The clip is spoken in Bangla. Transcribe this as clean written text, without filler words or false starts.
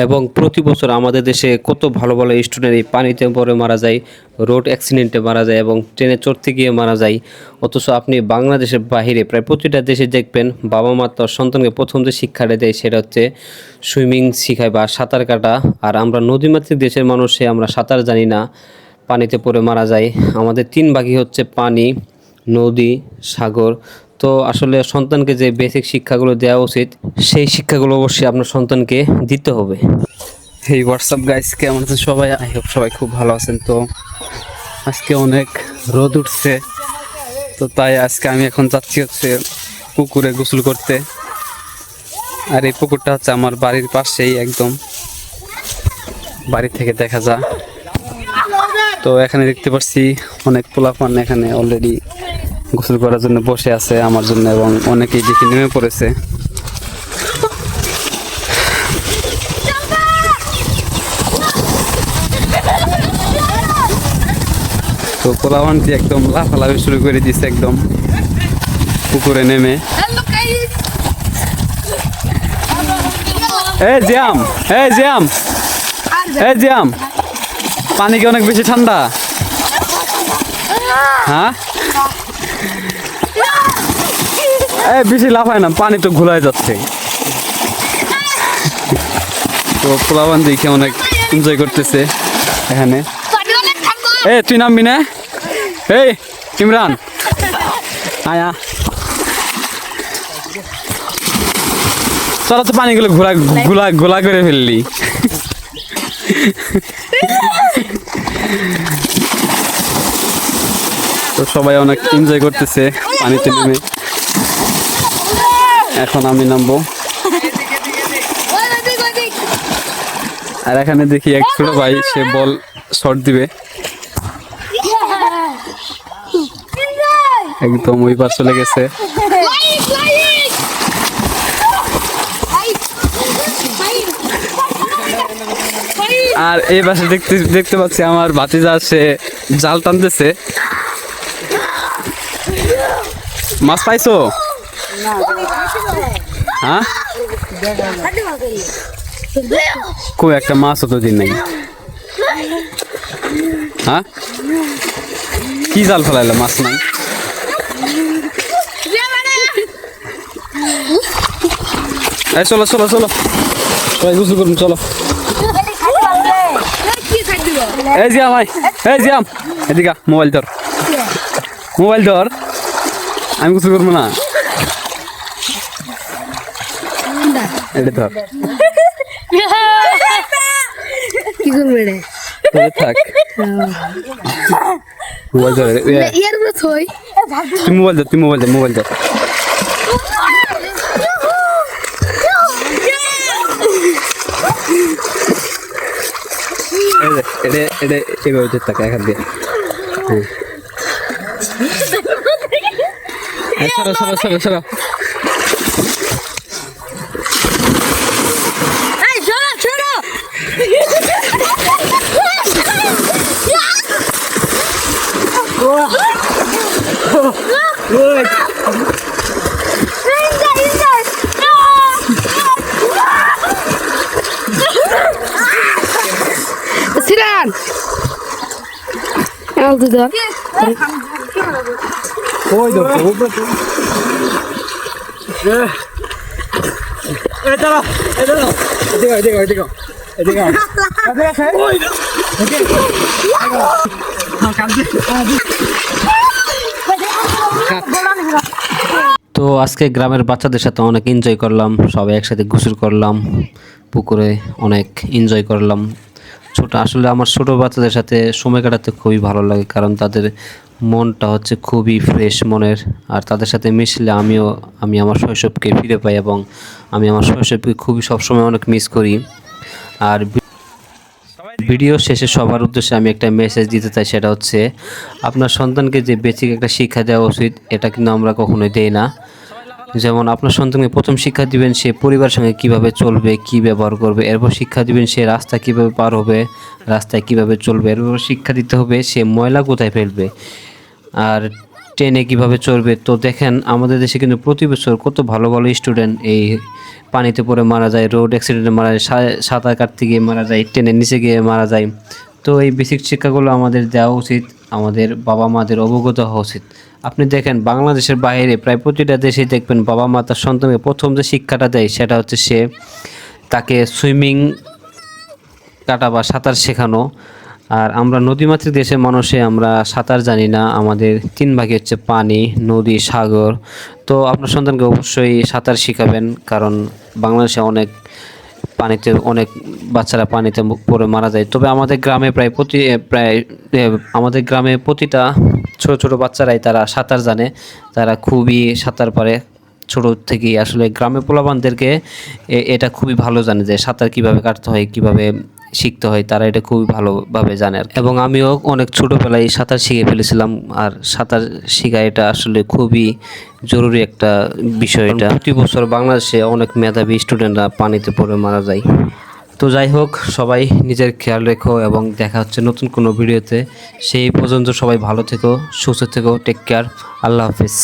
এবং প্রতি বছর আমাদের দেশে কত ভালো ভালো স্টুডেন্ট এই পানিতে পড়ে মারা যায়, রোড অ্যাক্সিডেন্টে মারা যায় এবং ট্রেনে চড়তে গিয়ে মারা যায়। অথচ আপনি বাংলাদেশের বাহিরে প্রায় প্রতিটা দেশে দেখবেন বাবা মা তার সন্তানকে প্রথম যে শিক্ষাটা দেয় সেটা হচ্ছে সুইমিং শেখায় বা সাঁতার কাটা। আর আমরা নদীমাতৃক দেশের মানুষে আমরা সাঁতার জানি না, পানিতে পড়ে মারা যায়। আমাদের তিন ভাগই হচ্ছে পানি, নদী, সাগর। তো আসলে সন্তানকে যে বেসিক শিক্ষাগুলো দেওয়া উচিত সেই শিক্ষাগুলো অবশ্যই আপনার সন্তানকে দিতে হবে। এই হোয়াটসঅ্যাপ গাইস, কেমন আছেন সবাই? আই হোপ সবাই খুব ভালো আছেন। তো আজকে অনেক রোদ উঠছে, তো তাই আজকে আমি এখন যাচ্ছি হচ্ছে পুকুরে গোসল করতে। আর এই পুকুরটা হচ্ছে আমার বাড়ির পাশেই, একদম বাড়ি থেকে দেখা যায়। তো এখানে দেখতে পাচ্ছি অনেক পোলাপান এখানে অলরেডি গোসল করার জন্য বসে আছে আমার জন্য, এবং অনেকেই দেখি নেমে পড়েছে। তো পোলাপানটি একদম লাফালাফি শুরু করে দিচ্ছে একদম পুকুরে নেমে। জিয়াম, জিয়াম, জিয়াম, পানি কি অনেক বেশি ঠান্ডা? হ্যাঁ, বেশি লাফায় না, পানি তো ঘোলায় যাচ্ছে। তো পোলাপান দেখে অনেক এনজয় করতেছে এখানে। তুই নামবি না? ইমরান আয়া, চলো তো পানিগুলো ঘোলা ঘোলা ঘোলা করে ফেললি। তো সবাই অনেক এনজয় করতেছে পানিতে নেমে। এখন আমি নামবো। আর এখানে দেখি এক ছোট ভাই, সে বল শট দিবে, একদম ওই পার চলে গেছে। আর এই পাশে দেখতে পাচ্ছি আমার ভাতিজা, সে জাল টানতেছে। মাছ পাইছো? হ্যাঁ, কই একটা মাছও তো দিন নাই। হ্যাঁ, কি জাল ফেলাইলো? মাছ নাই। চলো চলো চলো, সবাই গোসল করুন, চলো। জিয়াম ভাই, জিয়াম এদিকে, মোবাইল ধর, মোবাইল ধর, আমি গোসল করবো না, এটা ধর, থাক, মোবাইল ধর, তুই মোবাইল ধর, তুই মোবাইল ধর, মোবাইল ধর। এভাবে থাকে এখান দিয়ে। সরো সরো সরো সরো, Siran. Aldı da. Koydum. Edalo. Edigo. তো আজকে গ্রামের বাচ্চাদের সাথে অনেক এনজয় করলাম, সবাই একসাথে গোসল করলাম, পুকুরে অনেক এনজয় করলাম। আসলে আমার ছোটো বাচ্চাদের সাথে সময় কাটাতে খুবই ভালো লাগে, কারণ তাদের মনটা হচ্ছে খুবই ফ্রেশ মনের। আর তাদের সাথে মিশলে আমি আমার শৈশবকে ফিরে পাই, এবং আমি আমার শৈশবকে খুবই সবসময় অনেক মিস করি। আর ভিডিও শেষে সবার উদ্দেশ্যে আমি একটা মেসেজ দিতে চাই, সেটা হচ্ছে আপনার সন্তানকে যে বেসিক একটা শিক্ষা দেওয়া উচিত, এটা কিন্তু আমরা কখনোই দেই না। যেমন আপনার সন্তানকে প্রথম শিক্ষা দিবেন সে পরিবারের সঙ্গে কিভাবে চলবে, কি ব্যবহার করবে, এরপর শিক্ষা দিবেন সে রাস্তা কিভাবে পার হবে, রাস্তায় কিভাবে চলবে, এরপর শিক্ষা দিতে হবে সে ময়লা কোথায় ফেলবে। আর ট্রেনে কিভাবে চড়বে। তো দেখেন আমাদের দেশে কিন্তু প্রতি বছর কত ভালো ভালো স্টুডেন্ট এই পানিতে পড়ে মারা যায়, রোড অ্যাক্সিডেন্টে মারা যায়, সাঁতার কাটতে গিয়ে মারা যায়, ট্রেনের নিচে গিয়ে মারা যায়। তো এই বেসিক শিক্ষাগুলো আমাদের দেওয়া উচিত, আমাদের বাবা মাদের অবগত হওয়া উচিত। আপনি দেখেন বাংলাদেশের বাইরে প্রায় প্রতিটা দেশেই দেখবেন বাবা মা তার সন্তানকে প্রথম যে শিক্ষাটা দেয় সেটা হচ্ছে তাকে সুইমিং কাটা বা সাঁতার শেখানো। আর আমরা নদীমাতৃক দেশের মানুষে আমরা সাঁতার জানি না, আমাদের 3 ভাগই হচ্ছে পানি, নদী, সাগর। তো আপনার সন্তানকে অবশ্যই সাঁতার শিখাবেন, কারণ বাংলাদেশে অনেক বাচ্চারা পানিতে পড়ে মারা যায়। তবে আমাদের গ্রামে আমাদের গ্রামে প্রতিটা ছোট ছোট বাচ্চারাই তারা সাঁতার জানে, তারা খুবই সাঁতার পারে ছোট থেকেই। আসলে গ্রামে পোলাপানদেরকে এটা খুবই ভালো জানে যে সাঁতার কিভাবে কাটতে হয়, কিভাবে শিখতে হয়, তারা এটা খুবই ভালোভাবে জানে আর কি। এবং আমিও অনেক ছোটোবেলায় সাঁতার শিখে ফেলেছিলাম। আর সাঁতার শেখা এটা আসলে খুবই জরুরি একটা বিষয়। এটা প্রতি বছর বাংলাদেশে অনেক মেধাবী স্টুডেন্টরা পানিতে পড়ে মারা যায়। তো যাই হোক, সবাই নিজের খেয়াল রেখো এবং দেখা হচ্ছে নতুন কোনো ভিডিওতে। সেই পর্যন্ত সবাই ভালো থেকো, সুস্থ থেকো, টেক কেয়ার, আল্লাহ হাফিজ।